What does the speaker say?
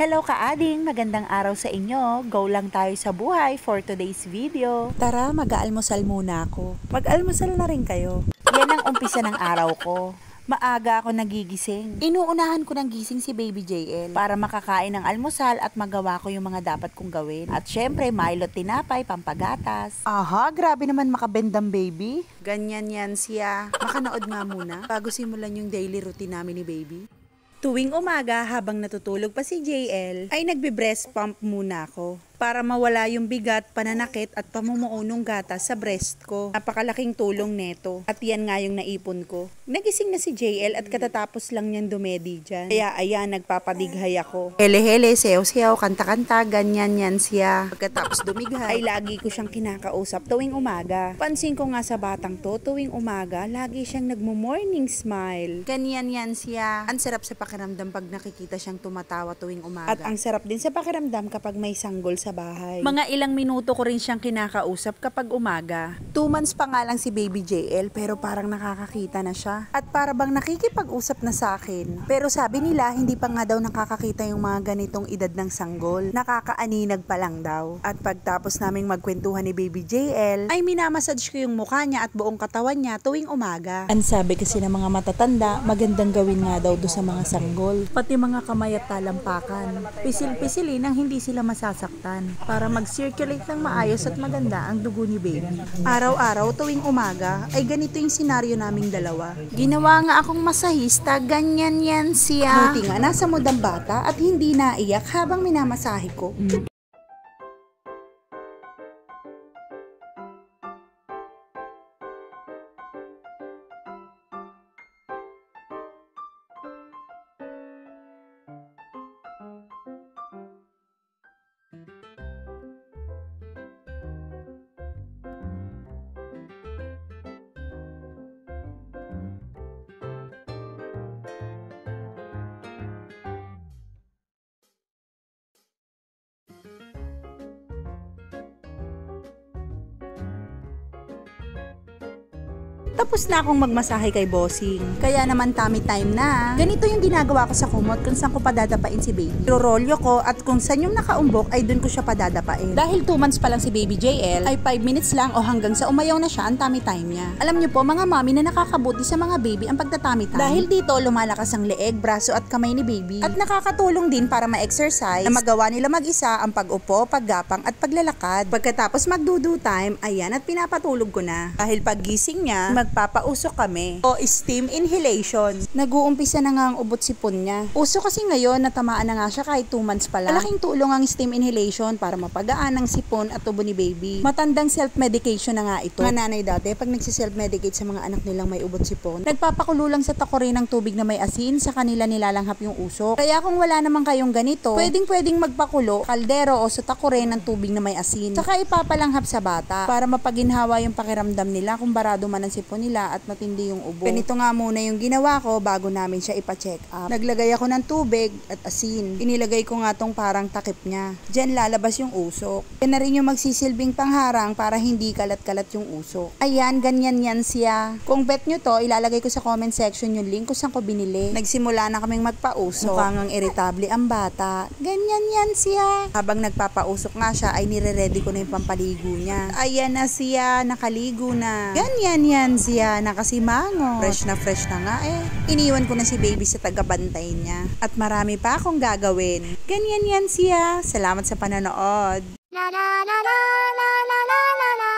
Hello ka-ading! Magandang araw sa inyo. Go lang tayo sa buhay for today's video. Tara, mag-aalmusal muna ako. Mag-almusal na rin kayo. Yan ang umpisa ng araw ko. Maaga ako nagigising. Inuunahan ko ng gising si Baby JL para makakain ng almusal at magawa ko yung mga dapat kong gawin. At syempre, Milo tinapay, pampagatas. Aha, grabe naman makabendang baby. Ganyan yan siya. Makanood nga muna bago simulan yung daily routine namin ni Baby. Tuwing umaga habang natutulog pa si JL ay nagbe-breast pump muna ako para mawala yung bigat, pananakit at pamumuo ng gatas sa breast ko. Napakalaking tulong neto at yan nga yung naipon ko. Nagising na si JL at katatapos lang niyang dumedi dyan. Kaya ayan, nagpapadighay ako. Hele-hele, sew-sew, kanta-kanta, ganyan yan siya. Pagkatapos dumighay ay lagi ko siyang kinakausap tuwing umaga. Pansin ko nga sa batang to, tuwing umaga, lagi siyang nagmo-morning smile. Ganyan yan siya. Ang sarap sa pakiramdam pag nakikita siyang tumatawa tuwing umaga. At ang sarap din sa pakiramdam kapag may sanggol sa bahay. Mga ilang minuto ko rin siyang kinakausap kapag umaga. 2 months pa nga lang si Baby JL pero parang nakakakita na siya. At para bang nakikipag-usap na sa akin. Pero sabi nila hindi pa nga daw nakakakita yung mga ganitong edad ng sanggol. Nakakaaninag pa lang daw. At pagtapos naming magkwentuhan ni Baby JL ay minamassage ko yung mukha niya at buong katawan niya tuwing umaga. Ang sabi kasi ng mga matatanda, magandang gawin nga daw do sa mga sanggol. Pati mga kamay at talampakan. Pisil-pisilin ang hindi sila masasaktan para mag-circulate ng maayos at maganda ang dugo ni Baby. Araw-araw tuwing umaga ay ganito yung senaryo naming dalawa. Ginawa nga akong masahista, ganyan yan siya. Buti nga nasa mood ang bata at hindi naiyak habang minamasahe ko. Tapos na akong magmasahe kay bossing. Kaya naman tummy time na. Ganito yung ginagawa ko sa kumot kung saan ko padadapain si Baby. Irorolyo ko at kung saan yung nakaumbok ay dun ko siya padadapain. Dahil 2 months pa lang si Baby JL ay 5 minutes lang o hanggang sa umayaw na siya ang tummy time niya. Alam niyo po mga mami na nakakabuti sa mga baby ang pagtatummy time. Dahil dito lumalakas ang leeg, braso at kamay ni Baby. At nakakatulong din para ma-exercise na magawa nila mag-isa ang pag-upo, paggapang at paglalakad. Pagkatapos magdudu time, ayan at pinapatulog ko na. Dahil paggising niya, magpapausok kami o steam inhalation. Nag-uumpisa na nga ang ubot sipon niya. Uso kasi ngayon natamaan na nga siya kahit 2 months pa lang. Malaking tulong ang steam inhalation para mapagaan ang sipon at tubo ni Baby. Matandang self-medication na nga ito. Mga nanay dati pag nagsi-self-medicate sa mga anak nilang may ubot sipon, nagpapakulo lang sa takorin ng tubig na may asin, sa kanila nilalanghap yung usok. Kaya kung wala naman kayong ganito, pwedeng magpakulo, kaldero o sa takorin ng tubig na may asin. Saka ipapalanghap sa bata para mapaginhawa yung pakiramdam nila kung barado man ang sipon nila at matindi yung ubo. Ganito nga muna yung ginawa ko bago namin siya ipa-check up. Naglagay ako ng tubig at asin. Inilagay ko nga tong parang takip niya. Diyan lalabas yung usok. Yan na rin yung magsisilbing pangharang para hindi kalat-kalat yung usok. Ayan, ganyan yan siya. Kung bet nyo to, ilalagay ko sa comment section yung link kung saan ko binili. Nagsimula na kaming magpausok. Mukhang irritable ang bata. Ganyan yan siya. Habang nagpapausok nga siya, ay nire-ready ko na yung pampaligo niya. Ayan na siya, nakaligo na. Ganyan yan siya, nakasimangot. Fresh na nga eh. Iniwan ko na si Baby sa tagabantay niya. At marami pa akong gagawin. Ganyan yan siya. Salamat sa panonood. La la la la la la la la.